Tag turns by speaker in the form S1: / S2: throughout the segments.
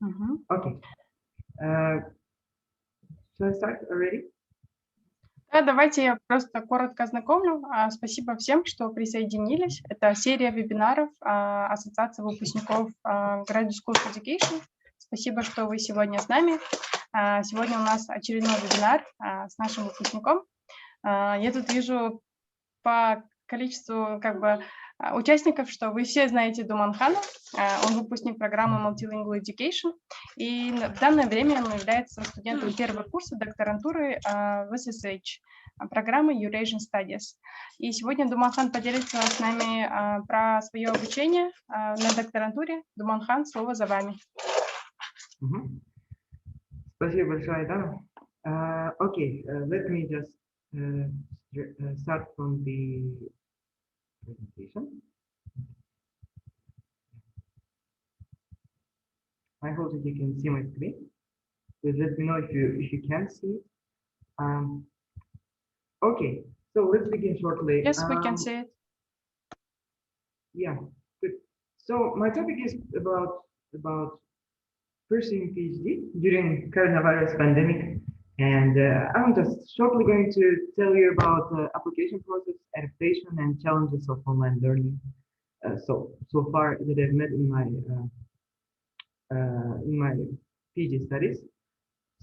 S1: Okay. Uh, shall I start already?
S2: Да, давайте я просто коротко ознакомлю. Спасибо всем, что присоединились. Это серия вебинаров Ассоциации выпускников Graduate School of Education. Спасибо, что вы сегодня с нами. Сегодня у нас очередной вебинар с нашим выпускником. Я тут вижу по количеству участников, что вы все знаете Думанхана. Он выпускник программы Multilingual Education. И в данное время он является студентом первого курса докторантуры в SSH, программы Eurasian Studies. И сегодня Думанхан поделится с нами про свое обучение на докторантуре. Думанхан, слово за вами.
S1: Спасибо большое, Айдана. Okay, let me just start from the presentation. I hope that you can see my screen. Please let me know if you can see it. Okay, so let's begin shortly.
S2: Yes, we can see it.
S1: Yeah, good. So my topic is about pursuing PhD during coronavirus pandemic, and I'm just shortly going to tell you about the application process, adaptation, and challenges of online learning. So far that I've met in my PhD studies.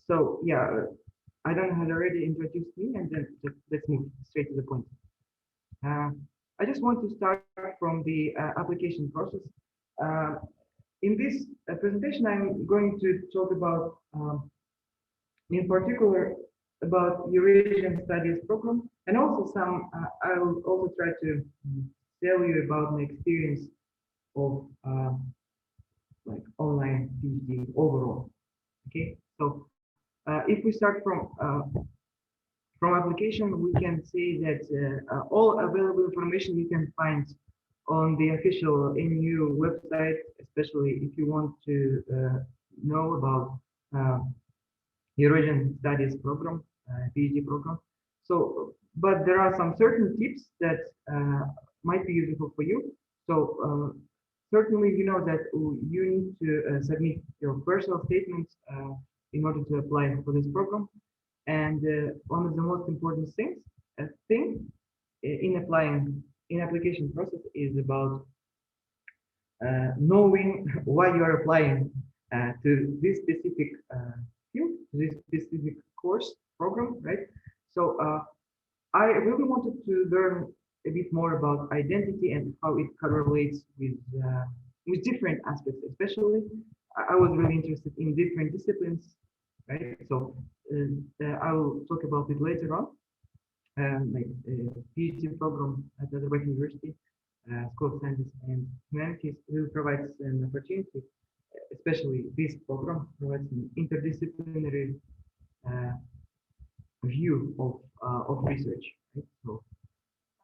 S1: So yeah, Aidan had already introduced me, and then let's move straight to the point. I just want to start from the application process. In this presentation, I'm going to talk about, in particular, about Eurasian Studies program, and also I will also try to tell you about my experience of like online PhD overall. Okay, so if we start from application, we can say that all available information you can find on the official NU website, especially if you want to know about Eurasian Studies program, PhD program. So, but there are some certain tips that might be useful for you. So certainly, you know that you need to submit your personal statements in order to apply for this program. And one of the most important things, in applying in application process is about knowing why you are applying to this specific field, this specific course program, right? So I really wanted to learn a bit more about identity and how it correlates with different aspects. Especially, I was really interested in different disciplines, right? So I will talk about it later on. Like PhD program at the University, School of Sciences and Humanities will provide an opportunity, especially this program provides an interdisciplinary view of research. Right? So,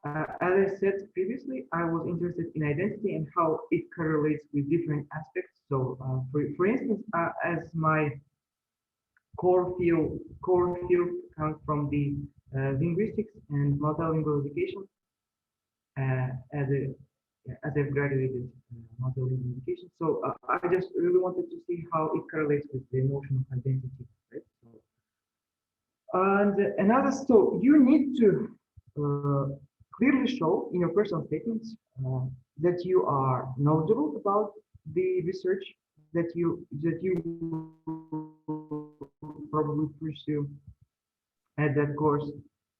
S1: as I said previously, I was interested in identity and how it correlates with different aspects. So, for instance, as my core field comes from the linguistics and multilingual education. As I've graduated multilingual education, so I just really wanted to see how it correlates with the notion of identity. Right? And another, so you need to clearly show in your personal statements that you are knowledgeable about the research that you probably pursue at that course,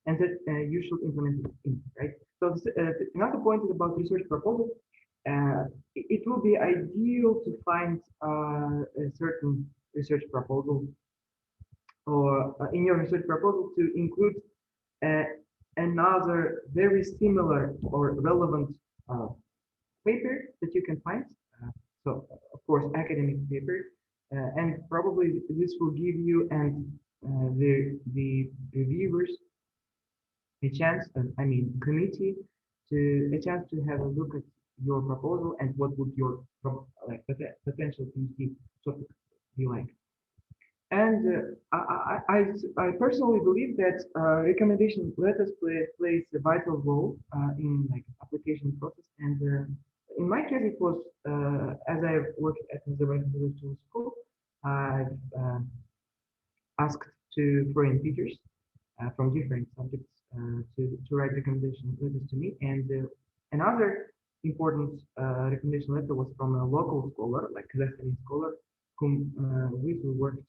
S1: and that you should implement it in, right? So another point is about research proposal. It will be ideal to find a certain research proposal, or in your research proposal to include another very similar or relevant paper that you can find. So of course, academic paper, and probably this will give you and the reviewers a chance, I mean committee, to a chance to have a look at your proposal and what would your like potential PhD topic be like. And I personally believe that recommendation letters plays a vital role in like application process. And in my case, it was as I worked at the Dumankhan Abdashim school. I've asked to foreign teachers from different subjects to write recommendation letters to me. And another important recommendation letter was from a local scholar, like Kazakhstani scholar, whom we worked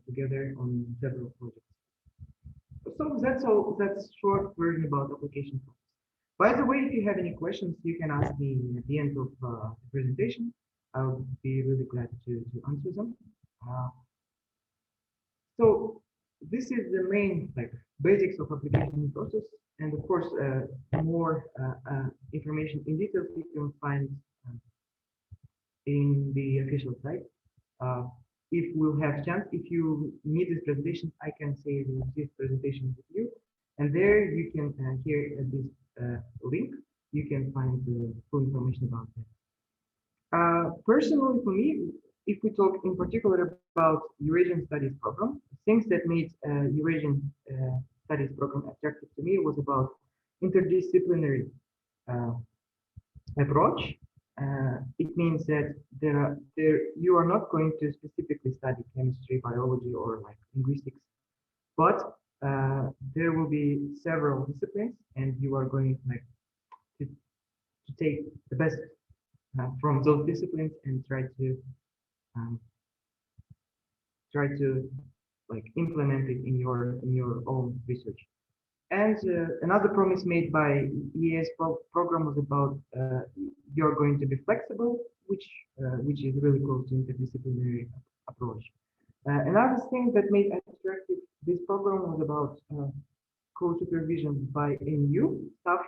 S1: together on several projects. So that's all. That's short version about application process. By the way, if you have any questions, you can ask me at the end of the presentation. I'll be really glad to answer them. Uh, so this is the main like basics of application process, and of course, more information in details you can find in the official site. Uh, if we'll have chance, if you need this presentation, I can say this presentation with you, and there you can here at this link, you can find the full information about that. Personally, for me, if we talk in particular about Eurasian Studies program, things that made Eurasian Studies program attractive to me was about interdisciplinary uh, approach. It means that you are not going to specifically study chemistry, biology, or like linguistics, but there will be several disciplines, and you are going like to take the best from those disciplines and um, try to like implement it in your own research. And another promise made by EAS program was about you're going to be flexible, which is really close to interdisciplinary approach. Another thing that made attractive this program was about co-supervision by NU staff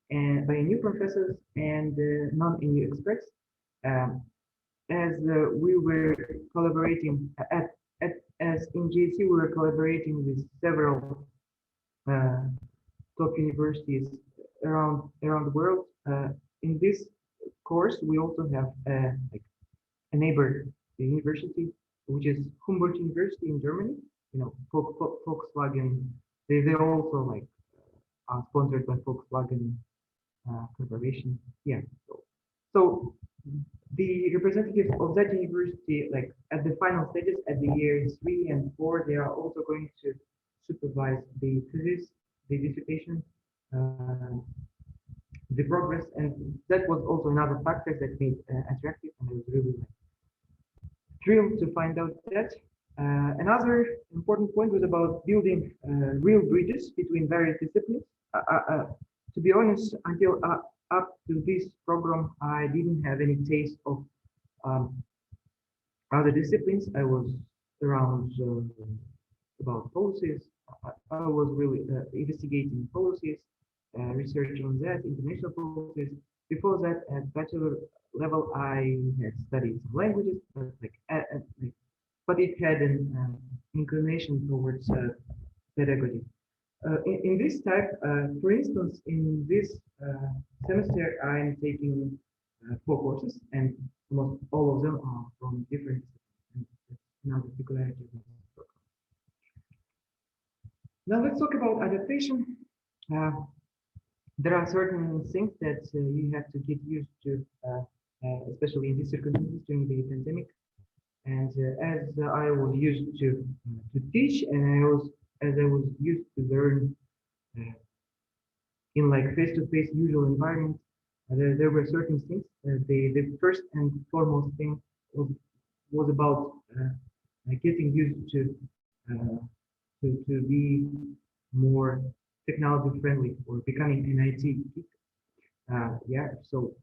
S1: and by NU professors and non-NU experts. Um, as we were collaborating as in JC, we were collaborating with several uh, top universities around the world. In this course, we also have like a neighbor university, which is Humboldt University in Germany. You know, Volkswagen. They also like are sponsored by Volkswagen Corporation. Yeah. So the representatives of that university, like at the final stages, at the years 3 and 4, they are also going to supervise the thesis, the dissertation, the progress, and that was also another factor that made attractive, and I was really like, thrilled to find out that. Another important point was about building real bridges between various disciplines. To be honest, until up to this program, I didn't have any taste of um, other disciplines. I was around about policies. I was really investigating policies, researching on that, international policies. Before that, at bachelor level, I had studied some languages, but it had an inclination towards pedagogy. In this type, for instance, in this semester, I'm taking 4 courses, and almost all of them are from different particularity of this program. Now let's talk about adaptation. There are certain things that you have to get used to, especially in these circumstances during the pandemic. And as I was used to teach, and as I was used to learn in like face-to-face usual environment, there were certain things. The first and foremost thing was about getting used uh, to be more technology friendly or becoming an IT geek. Yeah, so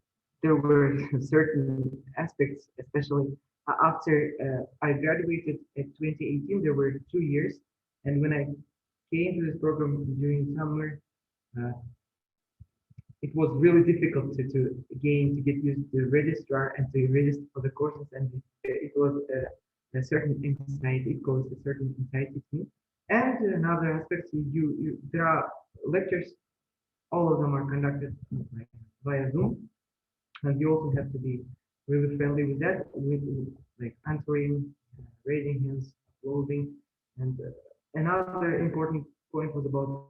S1: there were certain aspects, especially after I graduated at 2018, there were 2 years. And when I came to this program during summer, uh, it was really difficult to get used to registrar and to register for the courses. And it was a certain anxiety, it caused a certain anxiety to me. And another aspect, there are lectures, all of them are conducted like, via Zoom, and you also have to be really friendly with that, with like answering, raising hands, uploading, and another important point was about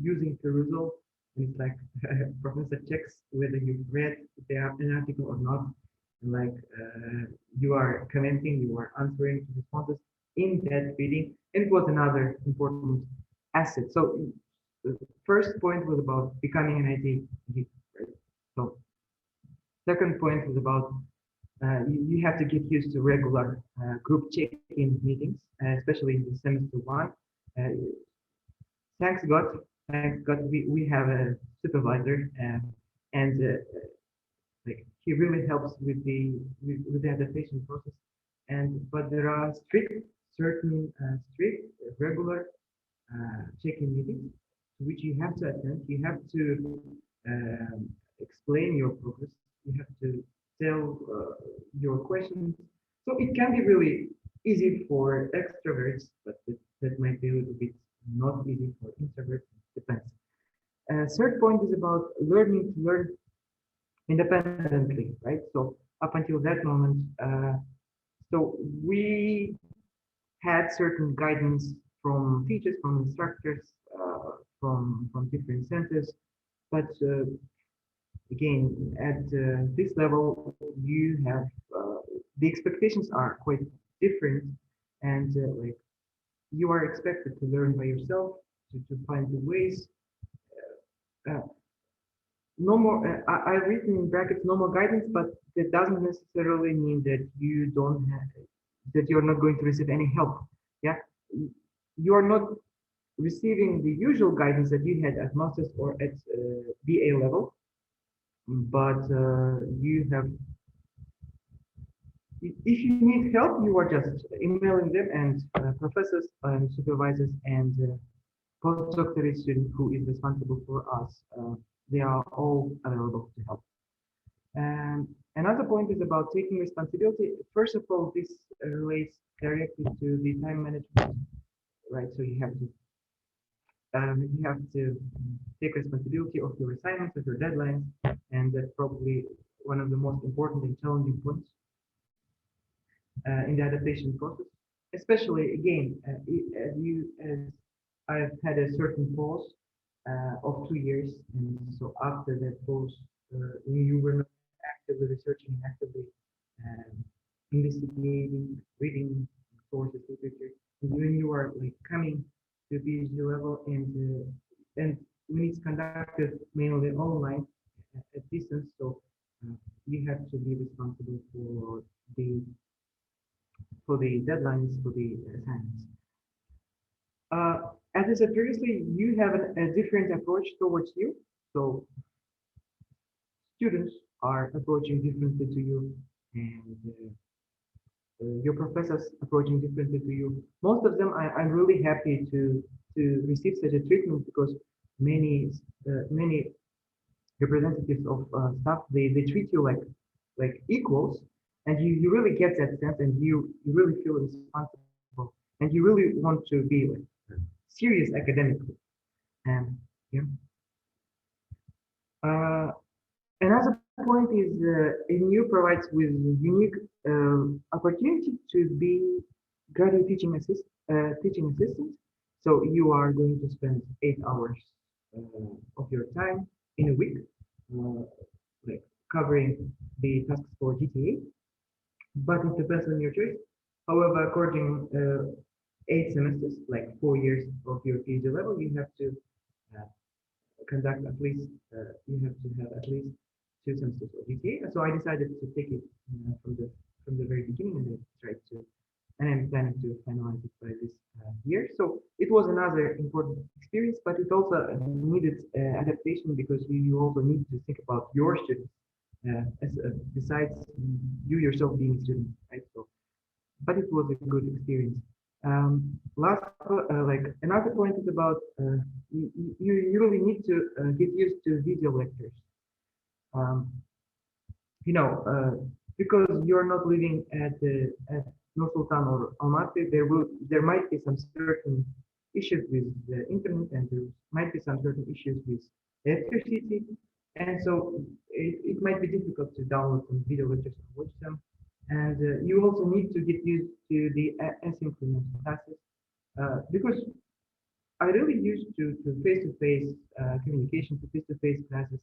S1: using perusal. And it's like professor checks whether you've read an article or not. like you are commenting, you are answering to responses in that meeting, and it was another important asset. So the first point was about becoming an IT geek, right? So second point was about you have to get used to regular group check-in meetings, especially in the semester one. Uh, thanks God, thanks God, we have a supervisor, and like he really helps with the adaptation process. And but there are strict regular check-in meetings to which you have to attend. You have to explain your progress. You have to tell your questions. So it can be really easy for extroverts, but that might be a little bit not easy for introverts. Depends. Third point is about learning to learn independently, right? So up until that moment, so we had certain guidance from teachers, from instructors, from different centers, but again, at this level, you have the expectations are quite different, and like you are expected to learn by yourself, to find the ways. Uh, no more, I've written in brackets no more guidance, but that doesn't necessarily mean that you don't have, that you're not going to receive any help. Yeah, you are not receiving the usual guidance that you had at masters or at BA level, but you have, if you need help, you are just emailing them, and professors and supervisors and postdoctorate student who is responsible for us, they are all available to help. And another point is about taking responsibility. First of all, this relates directly to the time management, right? So you have to take responsibility of your assignments, of your deadlines, and that's probably one of the most important and challenging points in the adaptation process. Especially again, as I've had a certain pause of 2 years, and so after that pause, you were not actively researching, actively um, investigating, reading sources, literature. And when you are like coming to PhD level, and when it's conducted mainly online at distance, so you have to be responsible the for the deadlines for the assignments. Uh, as I said previously, you have a different approach towards you. So students are approaching differently to you, and your professors approaching differently to you. Most of them, I'm really happy to receive such a treatment because many representatives of staff they treat you like equals, and you really get that sense, and you really feel responsible, and you really want to be like serious academically. And yeah. Another point is NU provides with unique opportunity to be graduate teaching assistant. So you are going to spend 8 hours of your time in a week, uh, like covering the tasks for GTA, but it depends on your choice. However, according 8 semesters, like 4 years of your PhD level, you have to uh, conduct at least you have to have at least 2 semesters of GPA. So I decided to take it from the very beginning, and I tried to, and I'm planning to finalize it by this year. So it was another important experience, but it also needed adaptation because you also need to think about your students besides you yourself being a student, right? So, but it was a good experience. Last, like another point is about you really need to get used to video lectures. Um, you know, because you're not living at Nur Sultan or Almaty, there might be some certain issues with the internet, and there might be some certain issues with electricity, and so it might be difficult to download some video lectures and watch them. And you also need to get used to the asynchronous classes because I really used to face-to-face communication, to face-to-face classes,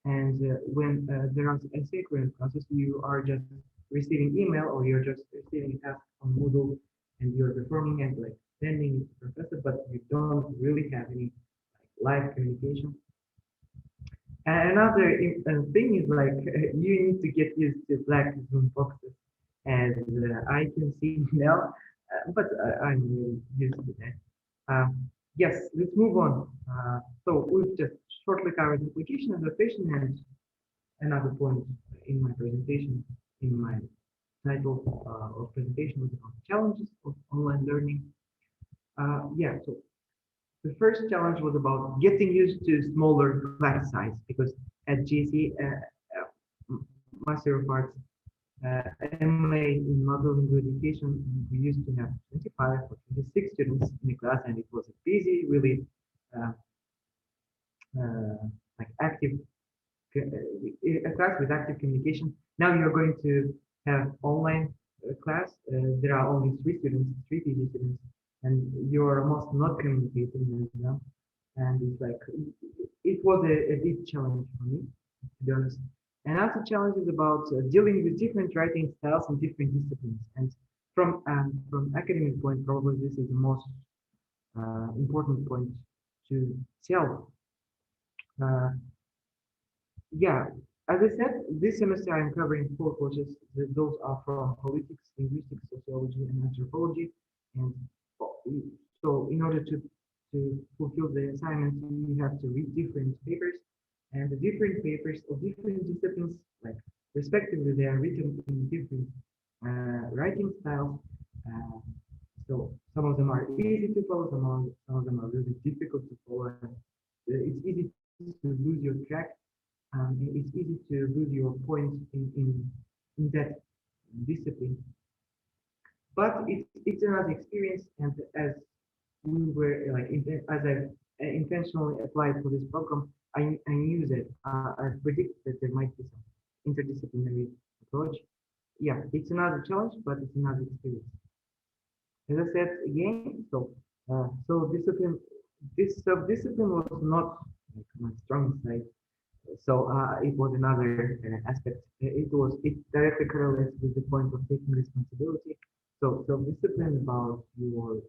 S1: And when there are asynchronous classes, you are just receiving email or you're just receiving a task on Moodle and you're performing and like sending it to the professor, but you don't really have any like, live communication. Another thing is like you need to get used to black Zoom boxes, as I can see now, but I'm really used to that. Yes, let's move on. So we've just shortly covered application adaptation, and another point in my presentation, in my title of presentation was about challenges of online learning. Yeah, so the first challenge was about getting used to smaller class size because at GC, Master of Arts, MA in Modeling Education, we used to have 25 or 26 students in the class, and it was a busy, really uh, like active a class with active communication. Now you're going to have online class. There are only three students, three PhD students, and you're almost not communicating with them. And it's like it was a big challenge for me, to be honest. Another challenge is about dealing with different writing styles and different disciplines. And from academic point, probably this is the most important point to tell. Uh, Yeah, as I said, this semester I'm covering four courses. Those are from politics, linguistics, sociology, and anthropology. And so, in order to fulfill the assignment, you have to read different papers, and the different papers of different disciplines, like respectively, they are written in different writing styles. Uh, so some of them are easy to follow, some of them are really difficult to follow. And it's easy to lose your track it's easy to lose your points in that discipline. But it's another experience, and as we were like as I intentionally applied for this program, I knew that I predicted that there might be some interdisciplinary approach. Yeah, it's another challenge, but it's another experience. As I said again, so discipline, this self-discipline was not like my strong side. So it was another aspect. It directly correlates with the point of taking responsibility. So self-discipline about your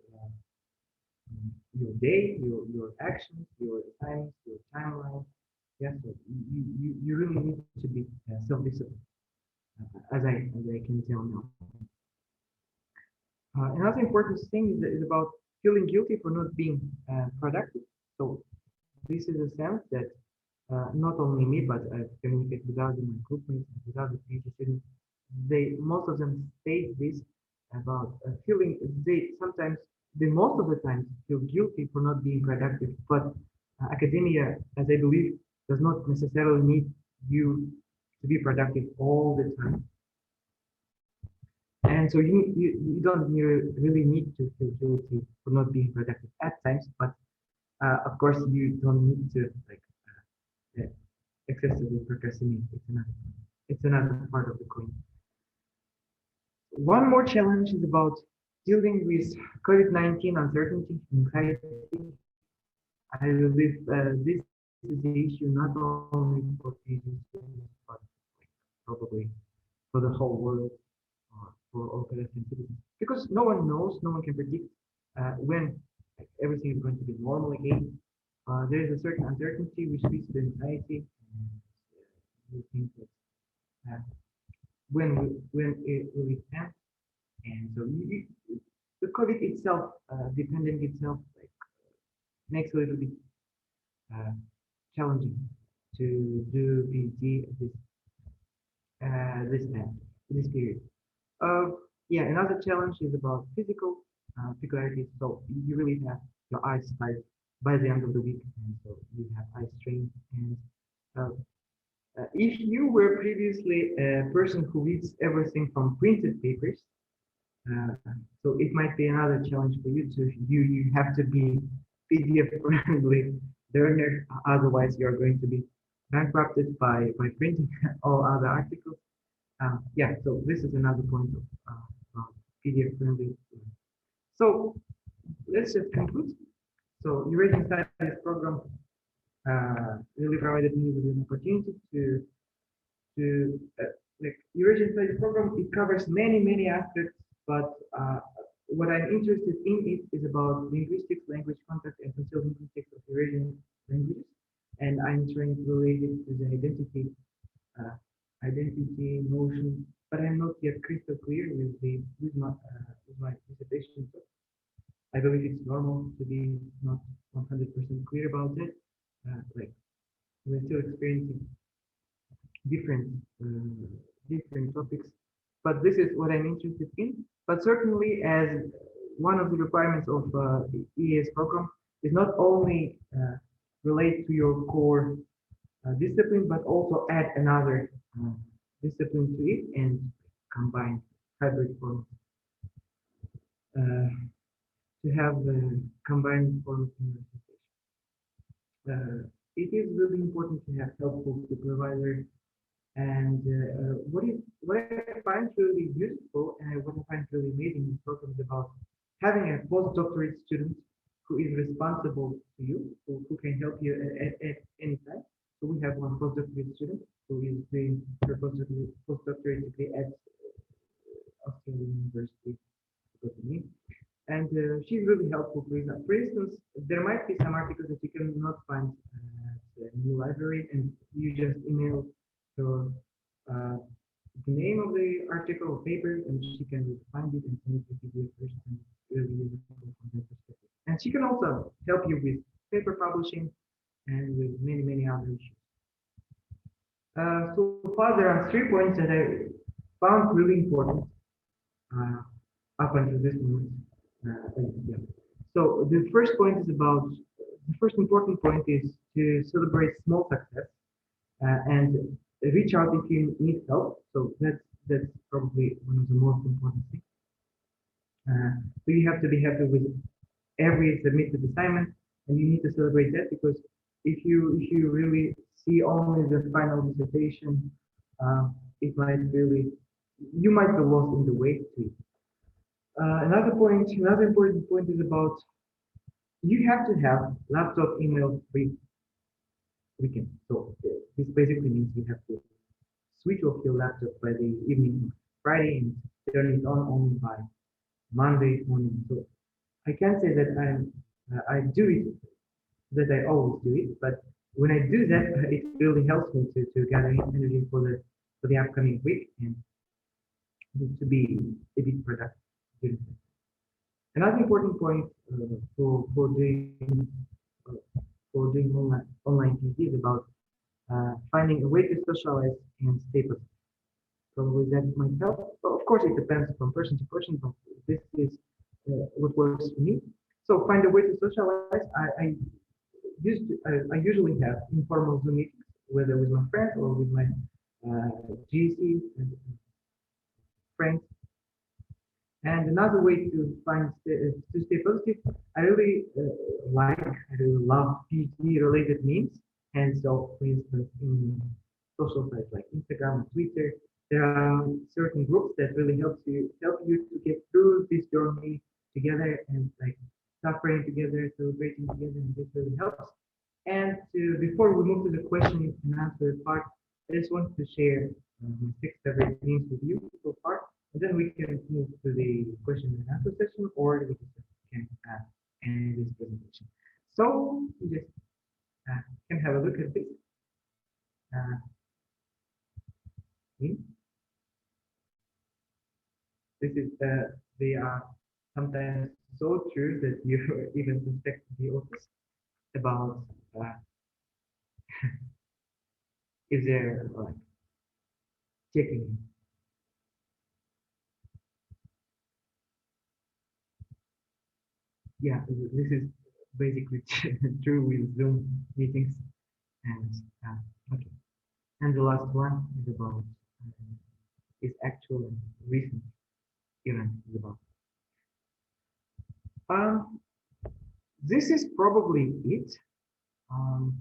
S1: day, your actions, your assignments, your timeline. Yeah, so you really need to be self-disciplined, as I can tell now. Another important thing is about feeling guilty for not being productive. So this is a sense that not only me, but I communicate with other my groupmates and with other PhD students. They most of them state this about feeling. They sometimes, they most of the time feel guilty for not being productive. But academia, as I believe, does not necessarily need you to be productive all the time. And so you don't really need to feel guilty for not being productive at times, but of course you don't need to like uh, excessively procrastinate. It's another part of the coin. One more challenge is about dealing with COVID-19 uncertainty, anxiety. I believe this is the issue not only for PhD students, but probably for the whole world or for all Palestinian citizens. Because no one knows, no one can predict when everything is going to be normal again. There is a certain uncertainty which leads to anxiety. And we think that uh, when it will end, and so the COVID itself, the pandemic itself, like makes a little bit uh, challenging to do PhD at this time, this period. Uh, yeah, another challenge is about physical peculiarities. So you really have your eyes tired by the end of the week, and so you have eye strain. And uh, if you were previously a person who reads everything from printed papers, uh, so it might be another challenge for you to you have to be PDF friendly learner, otherwise you're going to be bankrupted by printing all other articles. Yeah, so this is another point of PDF friendly. So let's just conclude. So your rating studies program really provided me with an opportunity to like Eurasian Studies program. It covers many aspects, but what I'm interested in it is about linguistics, language contact, and concealed linguistics of Eurasian languages, and I'm trying to relate it to the uh, identity notion, but I'm not yet crystal clear with my dissertation. So I believe it's normal to be not 100% clear about it. Like we're still experiencing different different topics, but this is what I'm interested in. But certainly, as one of the requirements of the EAS program is not only relate to your core discipline, but also add another discipline to it and combine hybrid forms to have the combined forms in your it is really important to have helpful supervisor. And what I find really useful and what I find really amazing in this program is about having a postdoctorate student who is responsible to you, who can help you at any time. So we have one postdoctorate student who is doing her postdoctorate degree at Australian University, and she's really helpful. For instance, there might be some articles that you cannot find at the new library, and you just email your uh, the name of the article or paper, and she can find it and send it to you first, and it's really useful from that perspective. And she can also help you with paper publishing and with many other issues. So far, there are 3 points that I found really important uh, up until this moment. Yeah. So the first point is about the first important point is to celebrate small success and reach out if you need help. So that's probably one of the most important things. So you have to be happy with every submitted assignment, and you need to celebrate that because if you really see only the final dissertation, it might really you might be lost in the way to it. Another important point is about you have to have laptop email free weekend. So this basically means you have to switch off your laptop by the evening of Friday and turn it on only by Monday morning. So I can't say that I do it, that I always do it, but when I do that, it really helps me to gather energy for the upcoming week and to be a bit productive during that. Another important point for uh, doing online PhD is about finding a way to socialize and stay positive. Probably that might help. But of course, it depends from person to person, but this is what works for me. So find a way to socialize. I usually have informal Zoom meetings, whether with my friends or with my GC and friends. And another way to to stay positive, I really love PhD related memes. And so, for instance, in social sites like Instagram and Twitter, there are certain groups that really help you to get through this journey together and like suffering together, celebrating together, and this really helps. And before we move to the question and answer part, I just want to share my 6 favorite memes with you so far. And then we can move to the question and answer session, or we can end this presentation. So you just can have a look at this. Uh, this is they are sometimes so true that you even suspect the authors about if they're like checking. Yeah, this is basically true with Zoom meetings. And okay, and the last one is about is actual and recent event is about. Um, this is probably it. Um,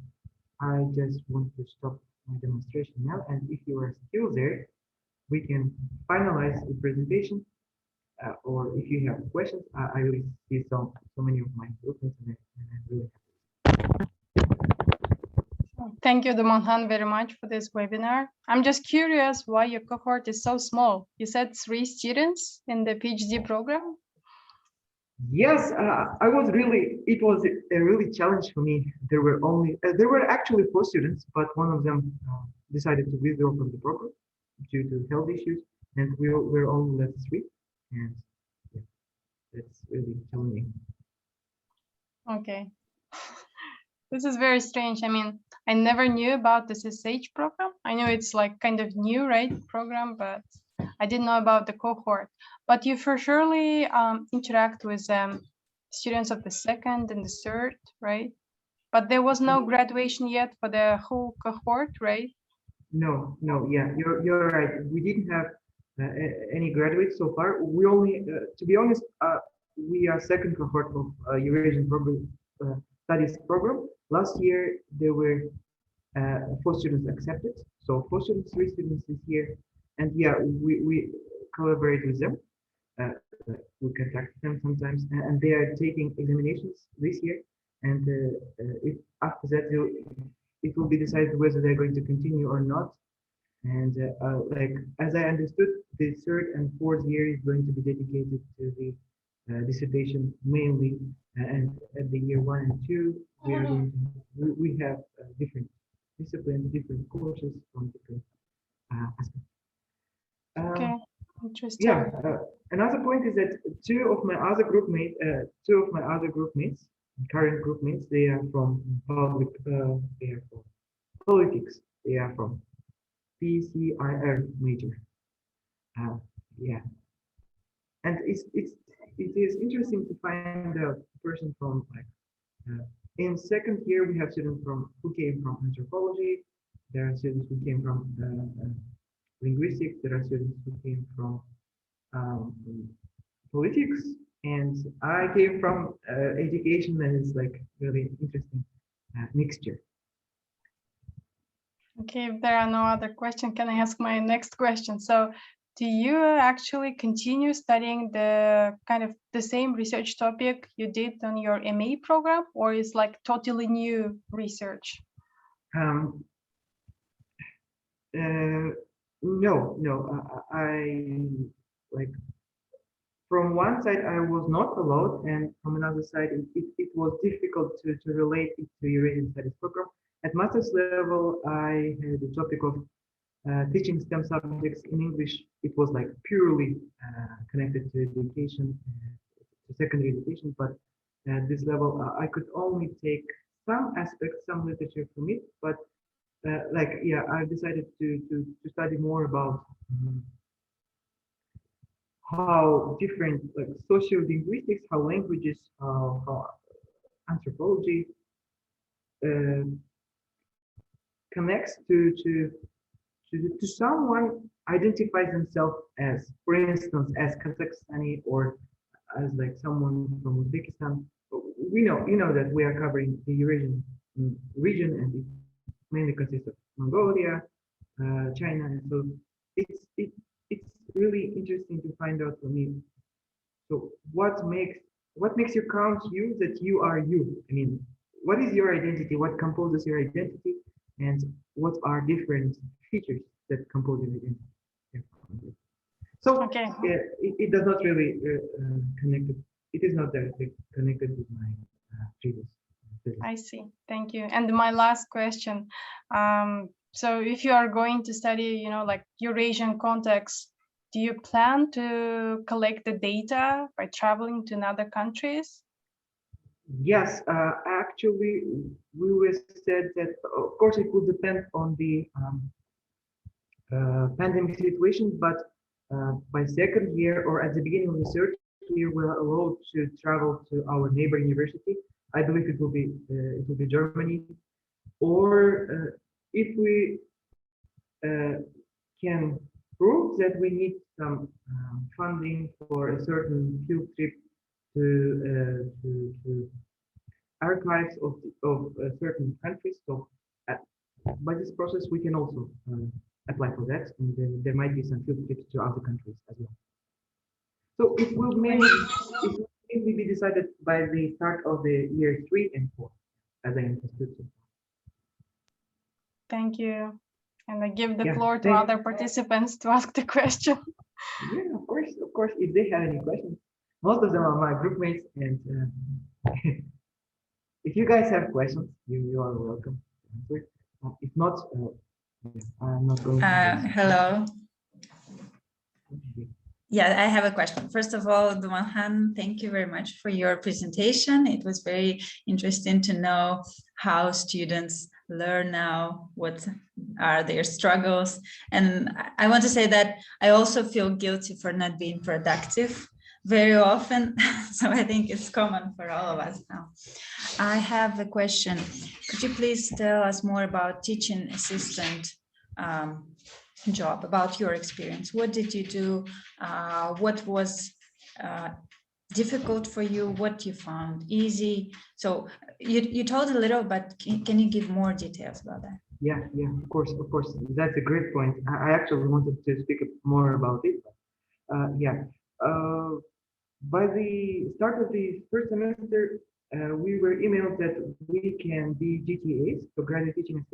S1: I just want to stop my demonstration now, and if you are still there, we can finalize the presentation. Or if you have questions, I really see so many of my students, and I'm really happy.
S2: Thank you, Dumankhan, very much for this webinar. I'm just curious why your cohort is so small. You said 3 students in the PhD program?
S1: Yes, it was a really challenge for me. There were actually 4 students, but one of them decided to withdraw from the program due to health issues, and we're only left 3, and yeah, that's really challenging.
S2: Okay. This is very strange. I mean, I never knew about the SSH program. I know it's like kind of new, right, program, but I didn't know about the cohort. But you for surely interact with students of the 2nd and the 3rd, right? But there was no graduation yet for the whole cohort, right?
S1: No, no, yeah, you're right. We didn't have any graduates so far. We only, to be honest, we are second cohort of Eurasian program studies program. Last year there were 4 students accepted, so 4 students, 3 students this year, and yeah, we collaborate with them. We contact them sometimes, and they are taking examinations this year, and if after that it will be decided whether they're going to continue or not. And like as I understood, the 3rd and 4th year is going to be dedicated to the dissertation mainly, and at the year 1 and 2, we have different disciplines, different courses from different aspects.
S2: Okay, interesting.
S1: Yeah, another point is that two of my other group mates, current group mates, they are from they are from politics, they are from PCIR major. Uh, yeah, and it is interesting to find a person from like in 2nd year we have students from who came from anthropology. There are students who came from linguistics. There are students who came from um, politics, and I came from education, and it's like really interesting mixture.
S2: Okay, if there are no other questions, can I ask my next question? So, do you actually continue studying the kind of the same research topic you did on your MA program, or is like totally new research?
S1: No, I like from one side I was not allowed, and from another side it was difficult to relate it to Eurasian Studies program. At master's level, I had the topic of teaching STEM subjects in English. It was like purely connected to education, to secondary education, but at this level, I could only take some aspects, some literature from it, but like yeah, I decided to study more about how different like sociolinguistics, how languages, how anthropology uh, connects to someone identifies himself as, for instance, as Kazakhstani or as like someone from Uzbekistan. We know, you know that we are covering the Eurasian region, and it mainly consists of Mongolia, China, and so it's really interesting to find out for me. So what makes you count you that you are you? I mean, what is your identity? What composes your identity? And what are different features that compose your identity? So
S2: Okay.
S1: it does not really connect. It is not directly connected with my previous.
S2: I see. Thank you. And my last question. So if you are going to study, you know, like Eurasian context, do you plan to collect the data by traveling to other countries?
S1: Yes, actually, we were said that of course it will depend on the pandemic situation, but by 2nd year or at the beginning of the 3rd year, we're allowed to travel to our neighboring university. I believe it will be Germany, or if we can prove that we need some funding for a certain field trip to archives of certain countries. So by this process, we can also apply for that, and then there might be some field trips to other countries as well. So it will mainly be decided by the start of the year 3 and 4, as I understood.
S2: Thank you. And I give the
S1: Yeah,
S2: floor to other participants to ask the question.
S1: Yeah, of course, if they have any questions. Most of them are my group mates, and if you guys have questions, you are welcome to answer. If not, I'm not going to.
S3: Hello. Yeah, I have a question. First of all, Dumankhan, thank you very much for your presentation. It was very interesting to know how students learn now, what are their struggles. And I want to say that I also feel guilty for not being productive very often. So I think it's common for all of us now. I have a question. Could you please tell us more about teaching assistant job, about your experience? What did you do? What was difficult for you? What you found easy? So you told a little, but can you give more details about that?
S1: Yeah, of course. That's a great point. I actually wanted to speak more about it. By the start of the first semester, we were emailed that we can be GTAs, so graduate teaching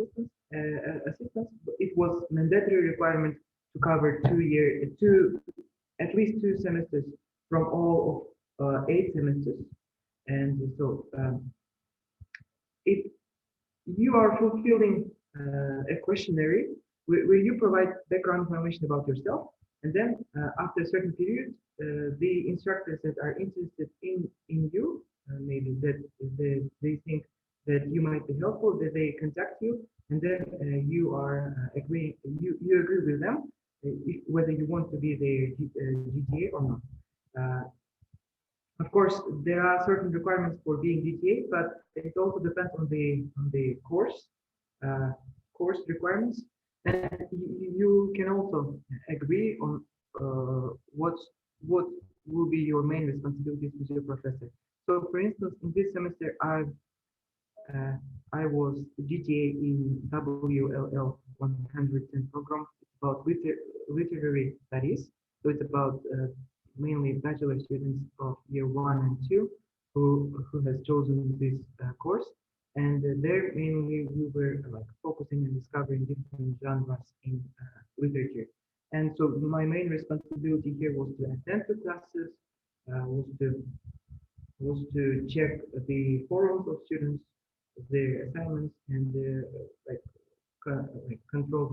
S1: assistants. It was mandatory requirement to cover at least 2 semesters from all of 8 semesters. And so if you are fulfilling a questionnaire where you provide background information about yourself, and then after a certain period, the instructors that are interested in you, maybe that they think that you might be helpful, that they contact you, and then you agree with them whether you want to be their GTA or not. Of course, there are certain requirements for being GTA, but it also depends on the course requirements, and you can also agree on what will be your main responsibilities with your professor. So, for instance, in this semester, I was GTA in WLL 110 program. It's about literary studies. So it's about mainly bachelor students of year 1 and 2 who has chosen this course. And there mainly we were like focusing and discovering different genres in literature. And so my main responsibility here was to attend the classes, was to check the forums of students, their assignments, and like control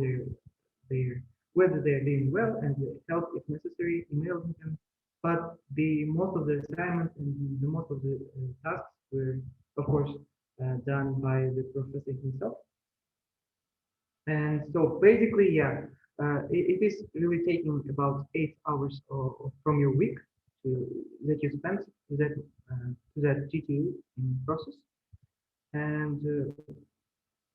S1: their whether they're doing well, and help if necessary, emailing them. But the most of the assignments and the most of the tasks were, of course, done by the professor himself. And so basically, yeah, it is really taking about 8 hours from your week that you spend to that GTU process. And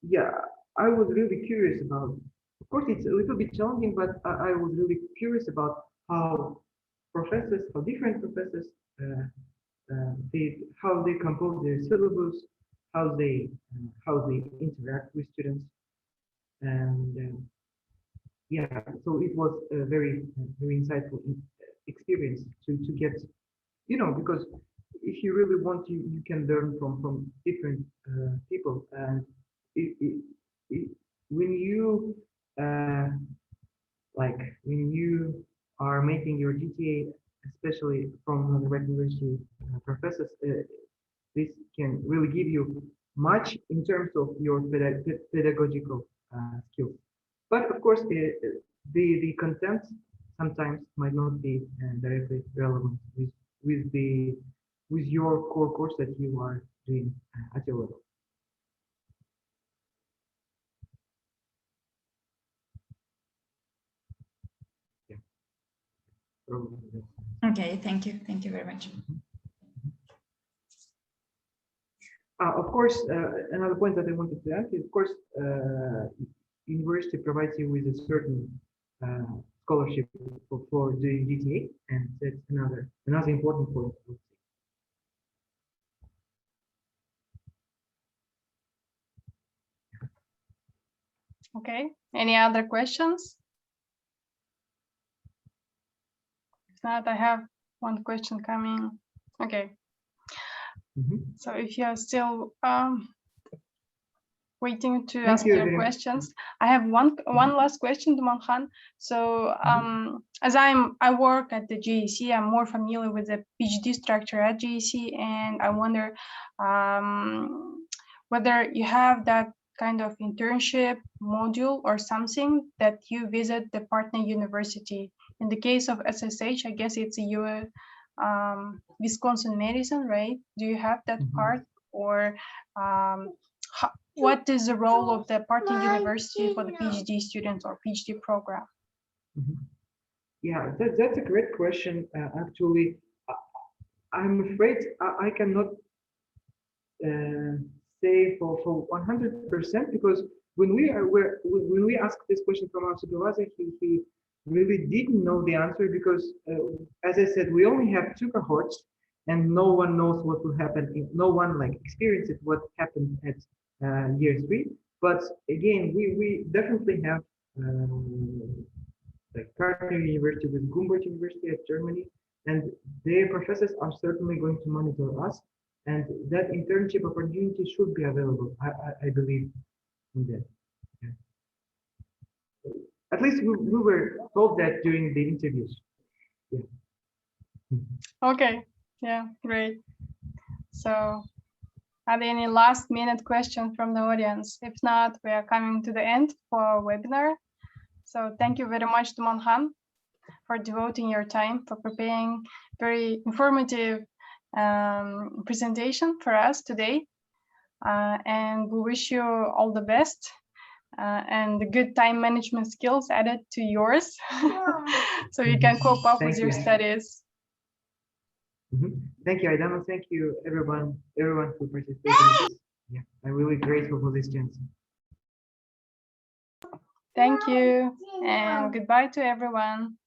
S1: yeah, I was really curious about. Of course, it's a little bit challenging, but I was really curious about how different professors, how they compose their syllabus, how they interact with students, and yeah, so it was a very insightful experience to get, because if you really want to, you can learn from different people, and it, when you when you are making your GTA, especially from the university professors, this can really give you much in terms of your pedagogical skills. But of course, the content sometimes might not be directly relevant with your core course that you are doing at your level. Yeah.
S3: Okay, thank you. Thank you very much.
S1: Of course, another point that I wanted to add is, of course, university provides you with a certain scholarship for doing GTA, and that's another important point.
S2: Okay, any other questions? If not, I have one question coming. Okay. So if you are still waiting to
S1: Thank
S2: ask
S1: you
S2: your
S1: very much.
S2: questions. I have one last question, Dumankhan. So as I work at the JEC, I'm more familiar with the PhD structure at JEC, and I wonder whether you have that kind of internship module or something that you visit the partner university. In the case of SSH, I guess it's a Wisconsin Madison, right? Do you have that part, or what is the role of the partner university for the PhD students or PhD program?
S1: Yeah, that's a great question. Actually, I'm afraid I cannot say for 100%, because when we asked this question from our supervisor, he really didn't know the answer, because as I said, we only have 2 cohorts, and no one knows what will happen. No one experiences what happened at year 3. But again, we definitely have partner university with Gumbert University at Germany, and their professors are certainly going to monitor us, and that internship opportunity should be available. I believe in that. Yeah. At least we were told that during the interviews. Yeah.
S2: Okay. Yeah, great. So are there any last minute questions from the audience? If not, we are coming to the end for our webinar. So thank you very much, Dumankhan, for devoting your time, for preparing very informative presentation for us today. And we wish you all the best and the good time management skills added to yours so you can cope up with your studies.
S1: Thank you, Aidana. Thank you, everyone who participated in this. Yeah, I'm really grateful for this chance.
S2: Thank you, and goodbye to everyone.